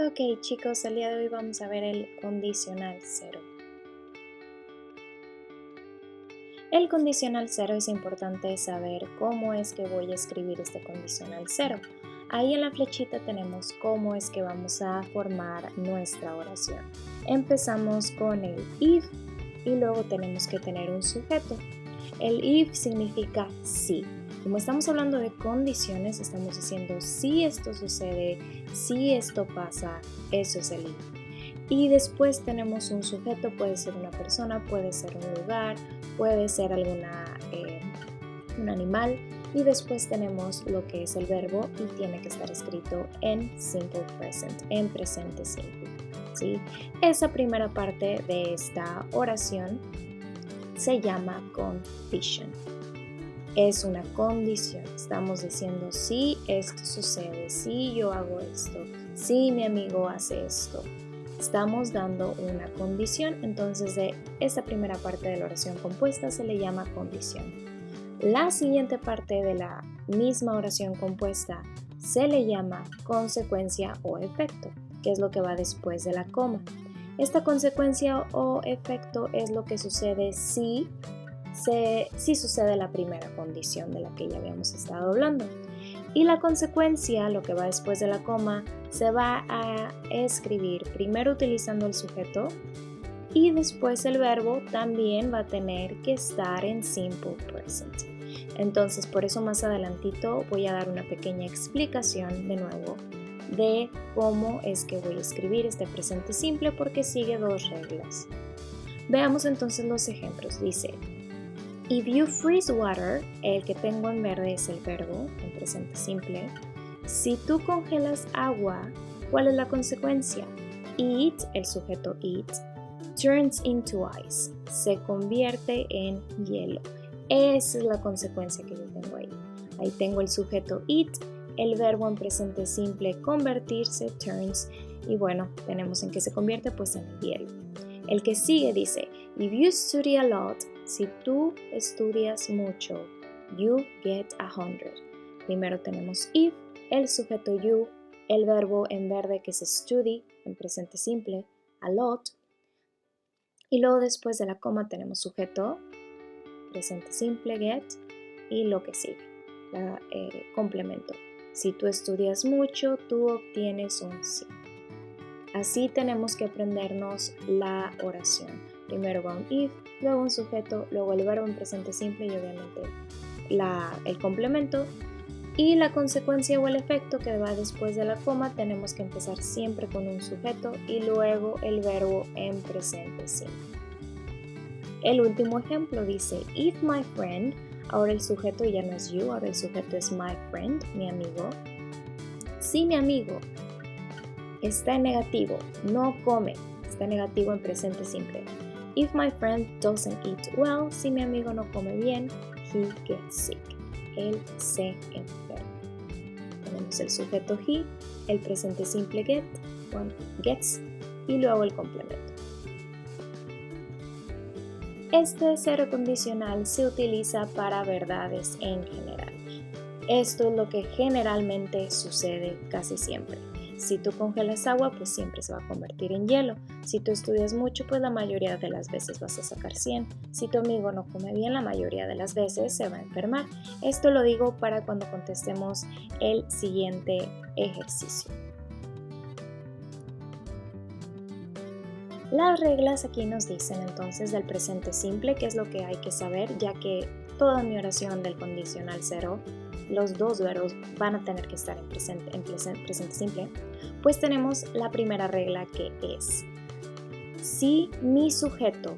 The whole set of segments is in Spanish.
Ok chicos, el día de hoy vamos a ver el condicional cero. El condicional cero es importante saber cómo es que voy a escribir este condicional cero. Ahí en la flechita tenemos cómo es que vamos a formar nuestra oración. Empezamos con el if y luego tenemos que tener un sujeto. El if significa sí. Como estamos hablando de condiciones, estamos diciendo si esto sucede, si esto pasa, eso es el if. Y después tenemos un sujeto, puede ser una persona, puede ser un lugar, puede ser un animal. Y después tenemos lo que es el verbo y tiene que estar escrito en simple present, en presente simple. ¿Sí? Esa primera parte de esta oración se llama condition. Es una condición. Estamos diciendo si esto sucede, si yo hago esto, si mi amigo hace esto. Estamos dando una condición, entonces de esta primera parte de la oración compuesta se le llama condición. La siguiente parte de la misma oración compuesta se le llama consecuencia o efecto, que es lo que va después de la coma. Esta consecuencia o efecto es lo que sucede si sucede la primera condición de la que ya habíamos estado hablando. Y la consecuencia, lo que va después de la coma, se va a escribir primero utilizando el sujeto y después el verbo también va a tener que estar en simple present. Entonces, por eso más adelantito voy a dar una pequeña explicación de nuevo de cómo es que voy a escribir este presente simple porque sigue dos reglas. Veamos entonces los ejemplos. Dice, if you freeze water, el que tengo en verde es el verbo, en presente simple. Si tú congelas agua, ¿cuál es la consecuencia? It, el sujeto it, turns into ice, se convierte en hielo. Esa es la consecuencia que yo tengo ahí. Ahí tengo el sujeto it, el verbo en presente simple convertirse, turns, y bueno, tenemos en qué se convierte, pues en el hielo. El que sigue dice, if you study a lot, si tú estudias mucho, you get 100. Primero tenemos if, el sujeto you, el verbo en verde que es study, en presente simple, a lot. Y luego después de la coma tenemos sujeto, presente simple, get, y lo que sigue, complemento. Si tú estudias mucho, tú obtienes un 100. Así tenemos que aprendernos la oración. Primero va un if, luego un sujeto, luego el verbo en presente simple y obviamente el complemento. Y la consecuencia o el efecto que va después de la coma tenemos que empezar siempre con un sujeto y luego el verbo en presente simple. El último ejemplo dice, if my friend, ahora el sujeto ya no es you, ahora el sujeto es my friend, mi amigo. Si mi amigo está en negativo, no come, está en negativo en presente simple. If my friend doesn't eat well, si mi amigo no come bien, he gets sick, él se enferma. Tenemos el sujeto he, el presente simple gets y luego el complemento. Este cero condicional se utiliza para verdades en general. Esto es lo que generalmente sucede casi siempre. Si tú congelas agua, pues siempre se va a convertir en hielo. Si tú estudias mucho, pues la mayoría de las veces vas a sacar 100. Si tu amigo no come bien, la mayoría de las veces se va a enfermar. Esto lo digo para cuando contestemos el siguiente ejercicio. Las reglas aquí nos dicen entonces del presente simple, que es lo que hay que saber, ya que toda mi oración del condicional cero, los dos verbos van a tener que estar en presente simple, pues tenemos la primera regla que es, si mi sujeto,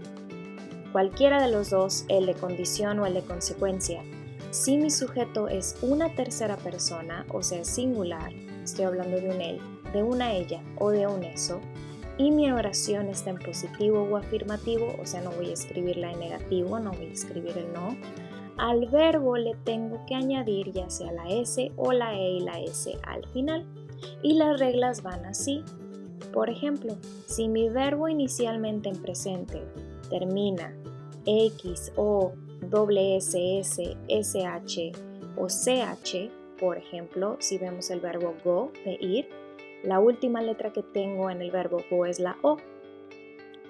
cualquiera de los dos, el de condición o el de consecuencia, si mi sujeto es una tercera persona, o sea singular, estoy hablando de un él, de una ella o de un eso, y mi oración está en positivo o afirmativo, o sea no voy a escribirla en negativo, no voy a escribir el no, al verbo le tengo que añadir ya sea la S o la E y la S al final. Y las reglas van así. Por ejemplo, si mi verbo inicialmente en presente termina X o SS, SH o CH, por ejemplo, si vemos el verbo go, de ir, La última letra que tengo en el verbo go es la O.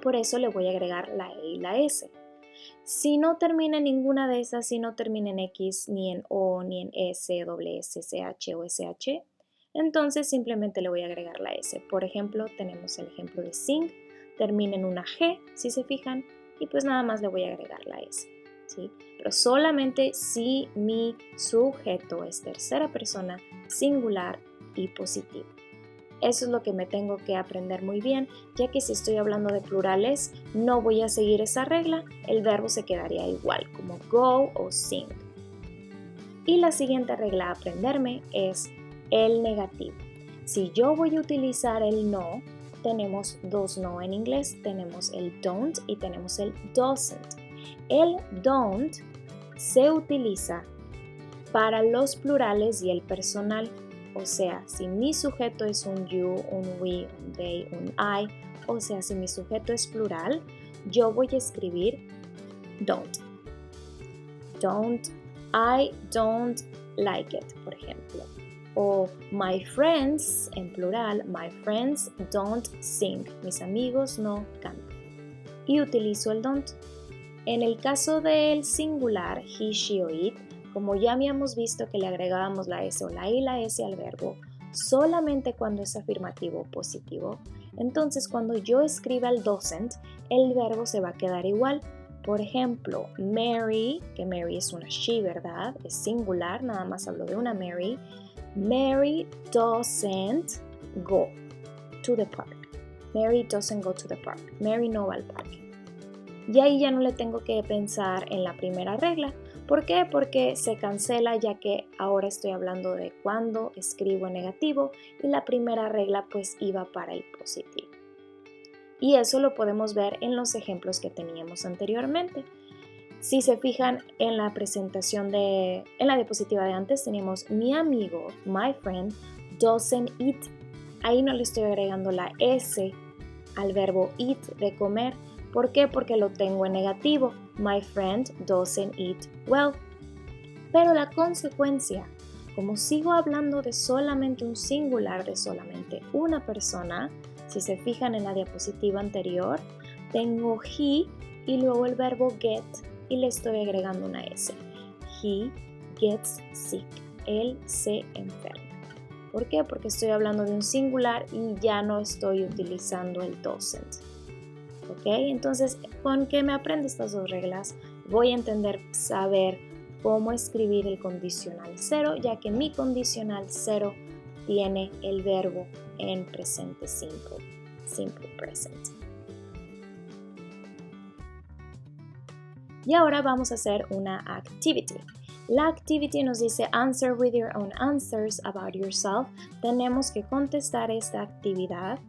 Por eso le voy a agregar la E y la S. Si no termina en ninguna de esas, si no termina en X, ni en O, ni en S, doble S, CH o SH, entonces simplemente le voy a agregar la S. Por ejemplo, tenemos el ejemplo de sing, termina en una G, si se fijan, y pues nada más le voy a agregar la S, ¿sí? Pero solamente si mi sujeto es tercera persona, singular y positivo. Eso es lo que me tengo que aprender muy bien, ya que si estoy hablando de plurales, no voy a seguir esa regla, el verbo se quedaría igual, como go o sing. Y la siguiente regla a aprenderme es el negativo. Si yo voy a utilizar el no, tenemos dos no en inglés, tenemos el don't y tenemos el doesn't. El don't se utiliza para los plurales y el personal. O sea, si mi sujeto es un you, un we, un they, un I, o sea, si mi sujeto es plural, yo voy a escribir don't. I don't like it, por ejemplo. O my friends, en plural, my friends don't sing. Mis amigos no cantan. Y utilizo el don't. En el caso del singular, he, she o it, como ya habíamos visto que le agregábamos la S o la I y la S al verbo, solamente cuando es afirmativo o positivo, entonces cuando yo escriba el doesn't, el verbo se va a quedar igual. Por ejemplo, Mary, que Mary es una she, ¿verdad? Es singular, nada más hablo de una Mary. Mary doesn't go to the park. Mary doesn't go to the park. Mary no va al parque. Y ahí ya no le tengo que pensar en la primera regla. ¿Por qué? Porque se cancela ya que ahora estoy hablando de cuando escribo en negativo y la primera regla pues iba para el positivo. Y eso lo podemos ver en los ejemplos que teníamos anteriormente. Si se fijan en la presentación en la diapositiva de antes teníamos mi amigo, my friend, doesn't eat. Ahí no le estoy agregando la S al verbo eat, de comer. ¿Por qué? Porque lo tengo en negativo. My friend doesn't eat well. Pero la consecuencia, como sigo hablando de solamente un singular, de solamente una persona, si se fijan en la diapositiva anterior, tengo he y luego el verbo get y le estoy agregando una S. He gets sick. Él se enferma. ¿Por qué? Porque estoy hablando de un singular y ya no estoy utilizando el doesn't. ¿Ok? Entonces, con que me aprenda estas dos reglas, voy a saber cómo escribir el condicional cero, ya que mi condicional cero tiene el verbo en presente simple, simple present. Y ahora vamos a hacer una activity. La activity nos dice answer with your own answers about yourself. Tenemos que contestar esta actividad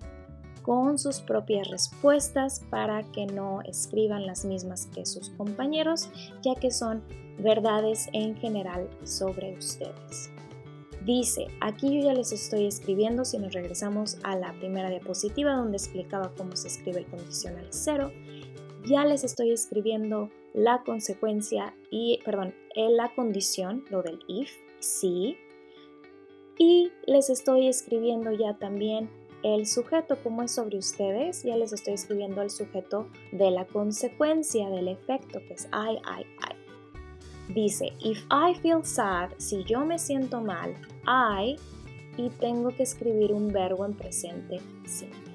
con sus propias respuestas para que no escriban las mismas que sus compañeros, ya que son verdades en general sobre ustedes. Dice, aquí yo ya les estoy escribiendo, si nos regresamos a la primera diapositiva donde explicaba cómo se escribe el condicional cero, ya les estoy escribiendo la consecuencia la condición, lo del if, si, y les estoy escribiendo ya también el sujeto, como es sobre ustedes, ya les estoy escribiendo el sujeto de la consecuencia, del efecto, que es I. Dice, if I feel sad, si yo me siento mal, I, y tengo que escribir un verbo en presente simple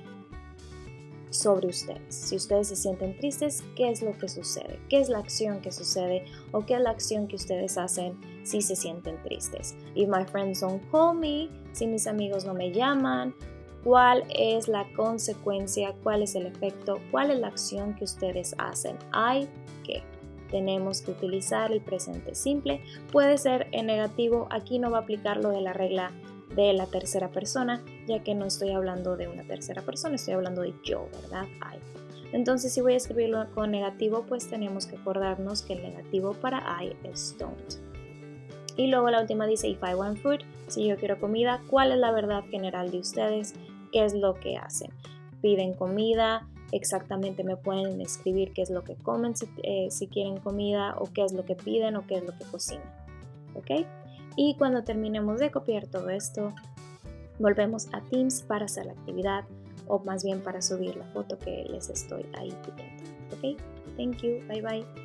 sobre ustedes. Si ustedes se sienten tristes, ¿qué es lo que sucede? ¿Qué es la acción que sucede? ¿O qué es la acción que ustedes hacen si se sienten tristes? If my friends don't call me, si mis amigos no me llaman, ¿cuál es la consecuencia? ¿Cuál es el efecto? ¿Cuál es la acción que ustedes hacen? I, ¿qué? Tenemos que utilizar el presente simple. Puede ser en negativo. Aquí no va a aplicar lo de la regla de la tercera persona, ya que no estoy hablando de una tercera persona, estoy hablando de yo, ¿verdad? I. Entonces, si voy a escribirlo con negativo, pues tenemos que acordarnos que el negativo para I es don't. Y luego la última dice, if I want food, si yo quiero comida, ¿cuál es la verdad general de ustedes? ¿Qué es lo que hacen? ¿Piden comida? Exactamente me pueden escribir qué es lo que comen si quieren comida, o qué es lo que piden, o qué es lo que cocinan. ¿Ok? Y cuando terminemos de copiar todo esto, Volvemos a Teams para hacer la actividad o más bien para subir la foto que les estoy ahí pidiendo. ¿Ok? Thank you. Bye bye.